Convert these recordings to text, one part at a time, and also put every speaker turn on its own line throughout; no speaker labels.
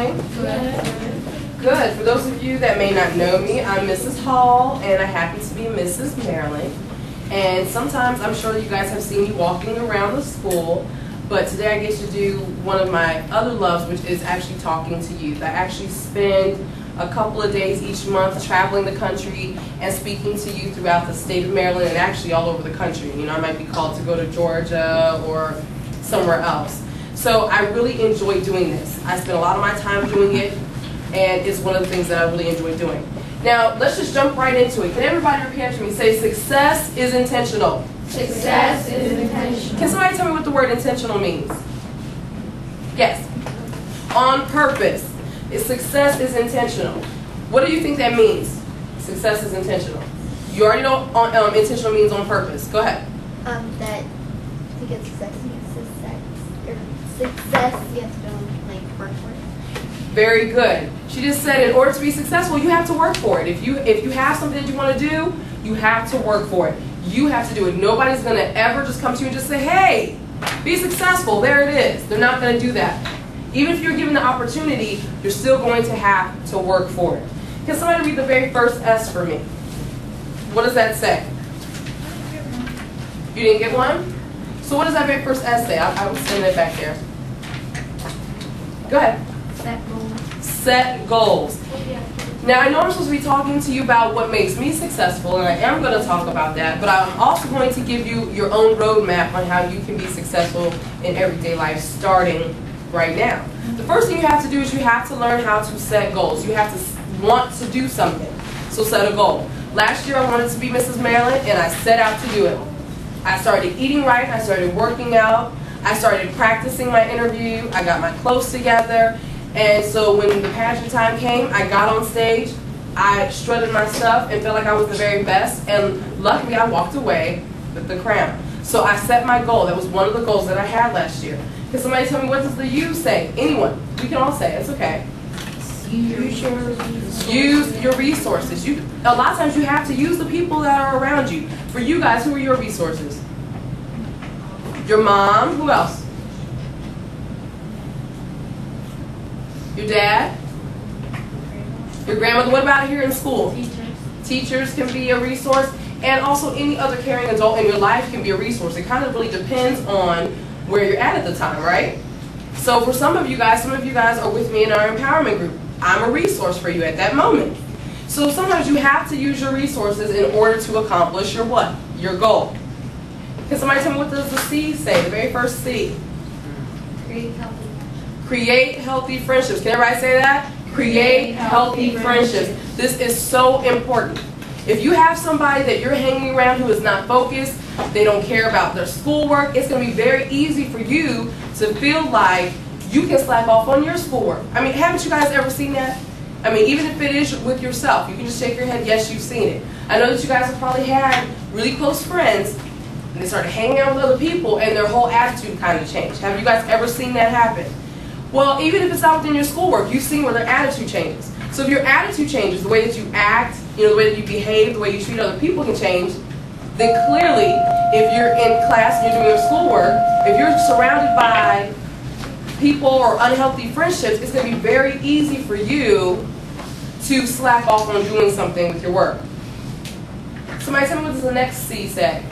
Good. For those of you that may not know me, I'm Mrs. Hall, and I happen to be Mrs. Maryland. And sometimes I'm sure you guys have seen me walking around the school, but today I get to do one of my other loves, which is actually talking to youth. I actually spend a couple of days each month traveling the country and speaking to youth throughout the state of Maryland and actually all over the country. You know, I might be called to go to Georgia or somewhere else. So I really enjoy doing this. I spend a lot of my time doing it, and it's one of the things that I really enjoy doing. Now, let's just jump right into it. Can everybody repeat after me? Say, success is intentional.
Success is intentional.
Can somebody tell me what the word intentional means? Yes. On purpose. Success is intentional. What do you think that means? Success is intentional. You already know intentional means on purpose. Go ahead.
That to get success means success, you have to work for it.
Very good. She just said in order to be successful, you have to work for it. If you have something that you want to do, you have to work for it. You have to do it. Nobody's going to ever just come to you and just say, hey, be successful. There it is. They're not going to do that. Even if you're given the opportunity, you're still going to have to work for it. Can somebody read the very first S for me? What does that say? You didn't get one? So what does that very first S say? I was sending it back there. Go ahead.
Set goals.
Set goals. Now, I know I'm supposed to be talking to you about what makes me successful, and I am going to talk about that, but I'm also going to give you your own roadmap on how you can be successful in everyday life starting right now. The first thing you have to do is you have to learn how to set goals. You have to want to do something. So set a goal. Last year I wanted to be Mrs. Maryland, and I set out to do it. I started eating right, I started working out, I started practicing my interview, I got my clothes together, and so when the pageant time came, I got on stage, I strutted my stuff and felt like I was the very best, and luckily I walked away with the crown. So I set my goal. That was one of the goals that I had last year. Can somebody tell me, what does the U say? Anyone. We can all say it. It's okay. Use your resources. A lot of times you have to use the people that are around you. For you guys, who are your resources? Your mom. Who else? Your dad? Your grandmother. What about here in school?
Teachers.
Teachers can be a resource. And also any other caring adult in your life can be a resource. It kind of really depends on where you're at the time, right? So for some of you guys are with me in our empowerment group. I'm a resource for you at that moment. So sometimes you have to use your resources in order to accomplish your what? Your goal. Can somebody tell me, what does the C say? The very first C.
Create healthy.
Create healthy friendships. Can everybody say that? Create healthy friendships. This is so important. If you have somebody that you're hanging around who is not focused, they don't care about their schoolwork, it's going to be very easy for you to feel like you can slack off on your schoolwork. I mean, haven't you guys ever seen that? I mean, even if it is with yourself, you can just shake your head, yes, you've seen it. I know that you guys have probably had really close friends, and they started hanging out with other people, and their whole attitude kind of changed. Have you guys ever seen that happen? Well, even if it's not within your schoolwork, you've seen where their attitude changes. So if your attitude changes, the way that you act, the way that you behave, the way you treat other people can change, then clearly, if you're in class and you're doing your schoolwork, if you're surrounded by people or unhealthy friendships, it's going to be very easy for you to slack off on doing something with your work. Somebody tell me, what does the next C say?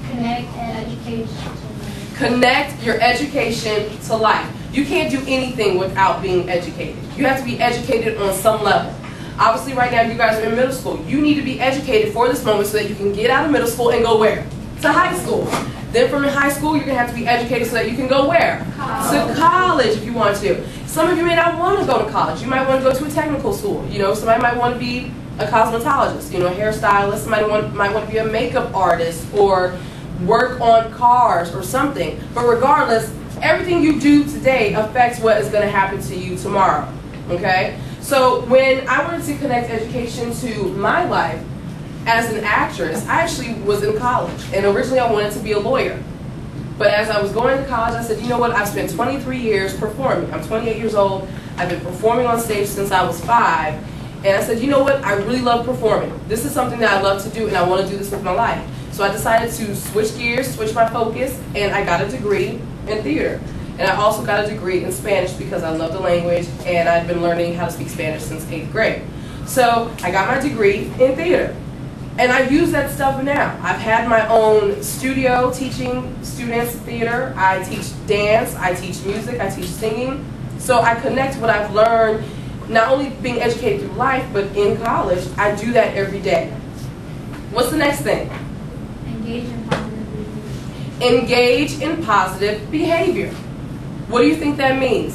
Connect education to life.
Connect your education to life. You can't do anything without being educated. You have to be educated on some level. Obviously, right now, you guys are in middle school. You need to be educated for this moment so that you can get out of middle school and go where? To high school. Then from high school, you're going to have to be educated so that you can go where?
College.
To college if you want to. Some of you may not want to go to college. You might want to go to a technical school. You know, somebody might want to be a cosmetologist, a hairstylist. Somebody might want to be a makeup artist or work on cars or something. But regardless, everything you do today affects what is going to happen to you tomorrow. Okay? So when I wanted to connect education to my life as an actress, I actually was in college. And originally I wanted to be a lawyer. But as I was going to college, I said, you know what, I've spent 23 years performing. I'm 28 years old. I've been performing on stage since I was 5. And I said, you know what, I really love performing. This is something that I love to do, and I want to do this with my life. So I decided to switch gears, switch my focus, and I got a degree in theater. And I also got a degree in Spanish because I love the language, and I've been learning how to speak Spanish since 8th grade. So I got my degree in theater. And I use that stuff now. I've had my own studio teaching students theater. I teach dance, I teach music, I teach singing. So I connect what I've learned, not only being educated through life, but in college. I do that every day. What's the next thing?
Engage in positive behavior.
Engage in positive behavior. What do you think that means?